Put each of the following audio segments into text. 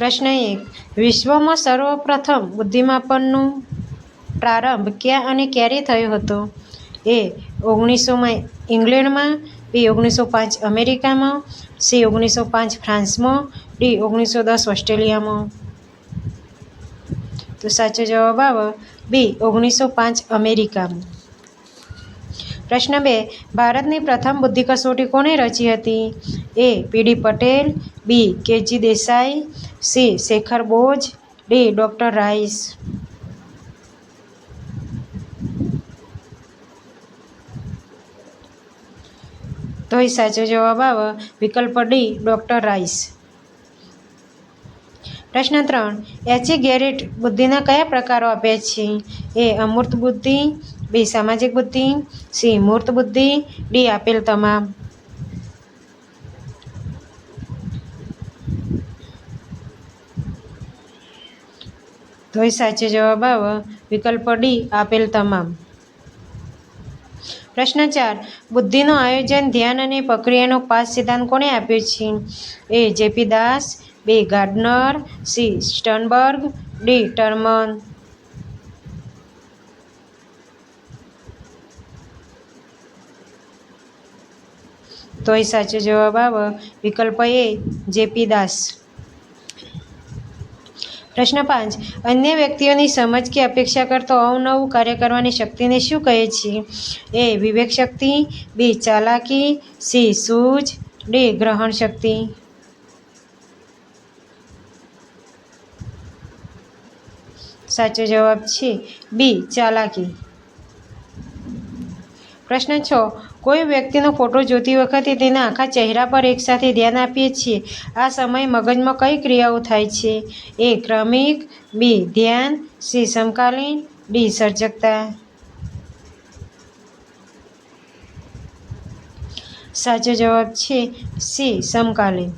પ્રશ્ન 1. વિશ્વમાં સર્વપ્રથમ બુદ્ધિમાપનનો પ્રારંભ ક્યાં અને ક્યારે થયો હતો? એ 1900માં ઇંગ્લેન્ડમાં, બી 1905 અમેરિકામાં, સી 1905 ફ્રાન્સમાં, ડી 1910 ઓસ્ટ્રેલિયામાં. તો સાચો જવાબ આવે બી 1905 અમેરિકામાં. પ્રશ્ન 2. ભારતની પ્રથમ બુદ્ધિ કસોટી કોણે રચી હતી? A P D. Patel, B K G. Desai, C Shekhar Bose, D doctor Rice. તો એ સાચો જવાબ આવે વિકલ્પ ડી ડૉક્ટર રાઈસ. પ્રશ્ન 3. એચ.એ. ગેરેટ બુદ્ધિના કયા પ્રકારો આપ્યા છે? એ અમૂર્ત બુદ્ધિ, બી સામાજિક બુદ્ધિ, સી મૂર્ત બુદ્ધિ, ડી આપેલ તમામ. તો એ સાચો જવાબ આવે વિકલ્પ ડી આપેલ તમામ. પ્રશ્ન 4. બુદ્ધિનું આયોજન, ધ્યાન અને પ્રક્રિયાનો પાસ સિદ્ધાંત કોણે આપ્યો છે? એ જે.પી. દાસ, બી ગાર્ડનર, સી સ્ટર્નબર્ગ, ડી ટર્મન. તો એ સાચો જવાબ આવે વિકલ્પ એ જે.પી. દાસ. પ્રશ્ન 5. અન્ય વ્યક્તિઓની સમજ કે અપેક્ષા કરતો અવનવું કાર્ય કરવાની શક્તિને શું કહે છે? એ વિવેક શક્તિ, બી ચાલાકી, સી સૂઝ, ડી ગ્રહણ શક્તિ. સાચો જવાબ છે બી ચાલાકી. પ્રશ્ન 6. કોઈ વ્યક્તિનો ફોટો જોતી વખતે તેના આખા ચહેરા પર એકસાથે ધ્યાન આપીએ છીએ. આ સમયે મગજમાં કઈ ક્રિયાઓ થાય છે? એ ક્રમિક, બી ધ્યાન, સી સમકાલીન, ડી સર્જકતા. સાચો જવાબ છે સી સમકાલીન.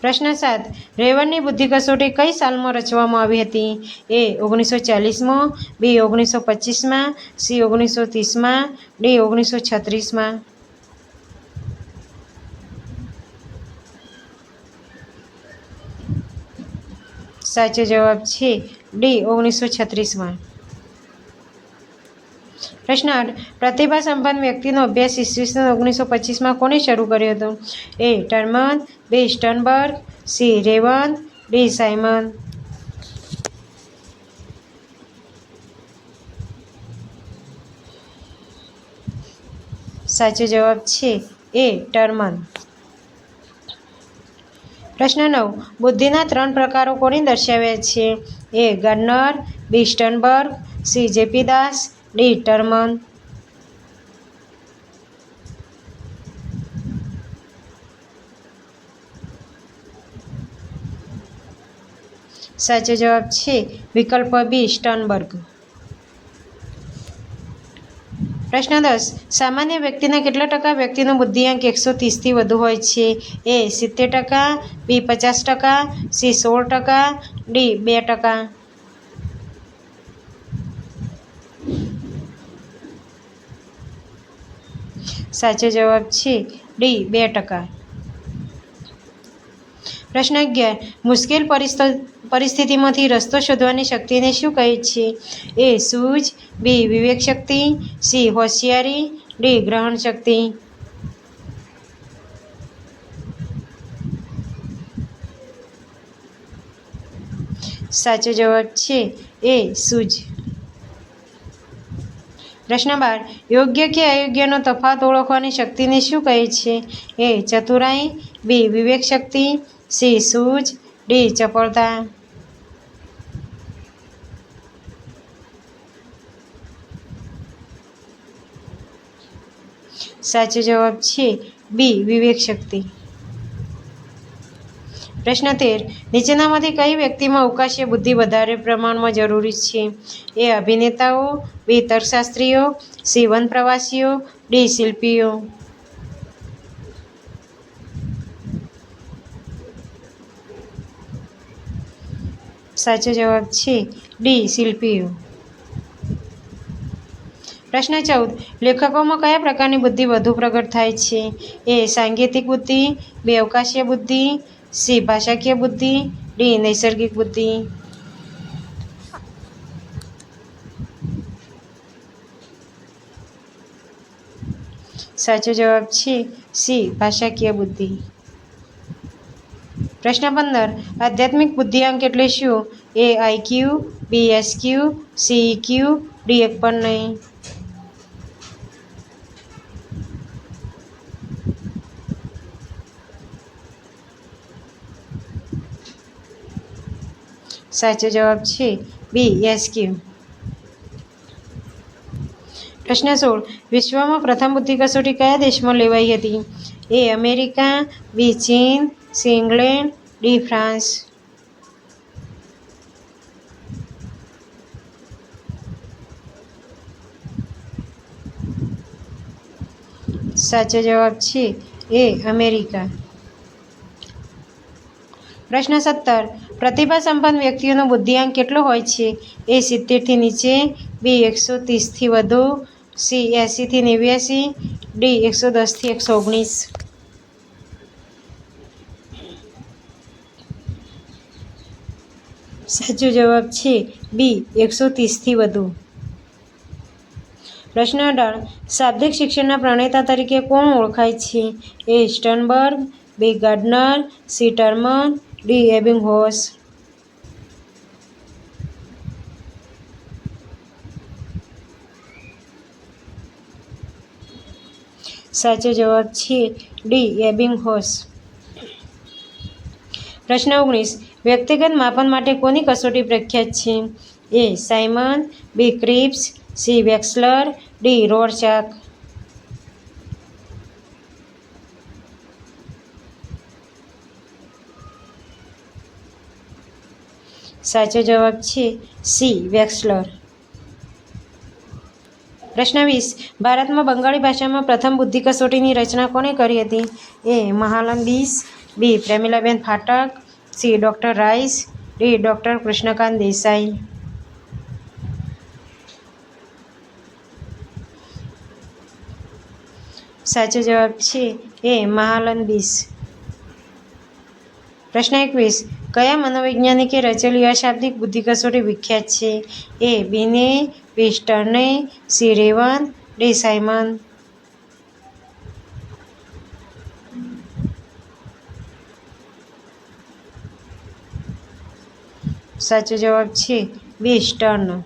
પ્રશ્ન 7. રેવનની બુદ્ધિ કસોટી કઈ સાલમાં રચવામાં આવી હતી? એ 1940માં, બી 1925માં, સી 1930માં, ડી 1936માં. સાચો જવાબ છે ડી 1936માં. પ્રશ્ન 8. પ્રતિભા સંપન્ન વ્યક્તિનો અભ્યાસ ઈસવીસન 1925માં કોણે શરૂ કર્યો હતો? એ ટર્મન, બી સ્ટર્નબર્ગ, સી રેવન, ડી સાયમન. સાચો જવાબ છે એ ટર્મન. પ્રશ્ન 9. બુદ્ધિના 3 પ્રકારો કોણે દર્શાવ્યા છે? એ ગાર્ડનર, બી સ્ટર્નબર્ગ, સી જે.પી. દાસ, ડી ટર્મન. સાચો જવાબ છે વિકલ્પ બી સ્ટર્નબર્ગ. પ્રશ્ન 10. સામાન્ય વ્યક્તિના કેટલા ટકા વ્યક્તિનો બુદ્ધિઆંક 130થી વધુ હોય છે? એ 70%, બી 50%, સી 16%, ડી 2%. સાચો જવાબ છે ડી 2%. પ્રશ્ન 11. મુશ્કેલ પરિસ્થિતિમાંથી રસ્તો શોધવાની શક્તિને શું કહે છે? એ સૂઝ, બી વિવેક શક્તિ, સી હોશિયારી, ડી ગ્રહણ શક્તિ. સાચો જવાબ છે એ સૂઝ. પ્રશ્ન 12. યોગ્ય કે અયોગ્યનો તફાવત ઓળખવાની શક્તિને શું કહે છે? એ ચતુરાઈ, બી વિવેક શક્તિ, સી સૂઝ, ડી ચપળતા. સાચો જવાબ છે બી વિવેક શક્તિ. પ્રશ્ન 13. નીચેનામાંથી કઈ વ્યક્તિમાં અવકાશીય બુદ્ધિ વધારે પ્રમાણમાં જરૂરી છે? એ અભિનેતાઓ, બી તર્કશાસ્ત્રીઓ, સી વન પ્રવાસીઓ, ડી શિલ્પીઓ. સાચો જવાબ છે ડી શિલ્પીઓ. પ્રશ્ન 14. લેખકોમાં કયા પ્રકારની બુદ્ધિ વધુ પ્રગટ થાય છે? એ સાંકેતિક બુદ્ધિ, બી અવકાશીય બુદ્ધિ, સી ભાષાકીય બુદ્ધિ, ડી નૈસર્ગિક બુદ્ધિ. સાચો જવાબ છે સી ભાષાકીય બુદ્ધિ. પ્રશ્ન 15 આધ્યાત્મિક બુદ્ધિઆંક એટલે શું? એ આઈક્યુ, બી એસક્યુ, સી ઇક્યુ, ડી એક પણ નહીં. સાચો જવાબ છે બી એસક્યુ. પ્રશ્ન 16 વિશ્વમાં પ્રથમ બુદ્ધિ કસોટી કયા દેશમાં લેવાઈ હતી? એ અમેરિકા, બી ચીન, સી ઇંગ્લેન્ડ, ડી ફ્રાન્સ. સાચો જવાબ છે એ અમેરિકા. પ્રશ્ન 17 પ્રતિભા સંપન્ન વ્યક્તિઓનો બુદ્ધિઆંક કેટલો હોય છે? એ 70 નીચે, બી 130 વધુ, સી 80 89, ડી 110 119. સાચો જવાબ છે બી 130 વધુ. પ્રશ્ન 18 શાબ્દિક શિક્ષણના પ્રણેતા તરીકે કોણ ઓળખાય છે? એ સ્ટર્નબર્ગ, બી ગાર્ડનર, સી ટર્મન, ડી એબિંગહોસ. સાચો જવાબ છે ડી એબિંગહોસ. પ્રશ્ન 19 વ્યક્તિગત માપન માટે કોની કસોટી પ્રખ્યાત છે? એ સાયમન, બી ક્રિપ્સ, સી વેક્સલર, ડી રોરચાક. સાચો જવાબ છે સી વેક્સલર. પ્રશ્ન 20 ભારતમાં બંગાળી ભાષામાં પ્રથમ બુદ્ધિ કસોટીની રચના કોણે કરી હતી? એ મહાલન બિસ, બી પ્રેમિલાબેન ફાટક, C doctor rice, D doctor Krishan Kant Desai. સાચો જવાબ છે એ મહાલન બિસ. પ્રશ્ન 21 કયા મનોવૈજ્ઞાનિકે રચેલી અશાબ્દિક બુદ્ધિ કસોટી વિખ્યાત છે? એ બિને, બી સ્ટર્ને, સી રેવન, ડી સાયમન. સાચો જવાબ છે બી સ્ટર્ન.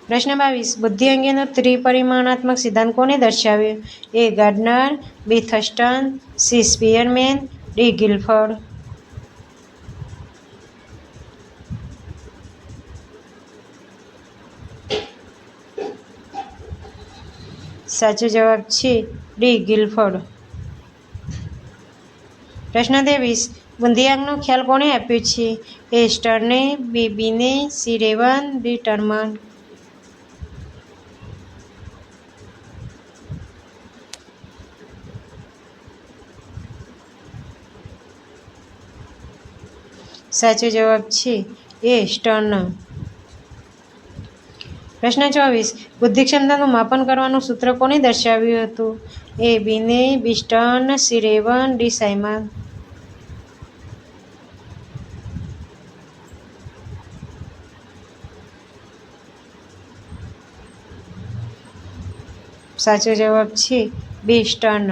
પ્રશ્ન 22 બુદ્ધિ અંગેનો ત્રિપરિમાણાત્મક સિદ્ધાંત કોને દર્શાવ્યો? એ ગાર્ડનર, બી થર્સ્ટન, સી સ્પીયરમેન, ડી ગિલફર્ડ. સાચો જવાબ છે ડી ગિલફર્ડ. પ્રશ્ન 23 બુદ્ધિઆંકનો ખ્યાલ કોણે આપ્યો છે? એ સ્ટર્ને, બી બિને, સી રેવન, ડી ટર્મન. સાચો જવાબ છે એ સ્ટર્ન. પ્રશ્ન 24 બુદ્ધિ ક્ષમતાનું માપન કરવાનું સૂત્ર કોણે દર્શાવ્યું હતું? એ બિને, બી સ્ટર્ન, સી રેવન, ડી સાયમન. સાચો જવાબ છે બી સ્ટર્ન.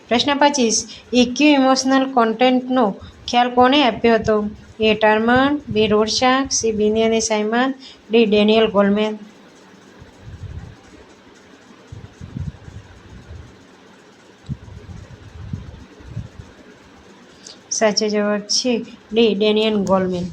પ્રશ્ન 25 ઇક્યુ ઇમોશનલ કોન્ટેન્ટનો ખ્યાલ કોણે આપ્યો હતો? એ ટર્મન, બી રોરચાક, સી બિને અને સાયમન, ડી ડેનિયલ ગોલમેન. સાચો જવાબ છે ડી ડેનિયલ ગોલમેન.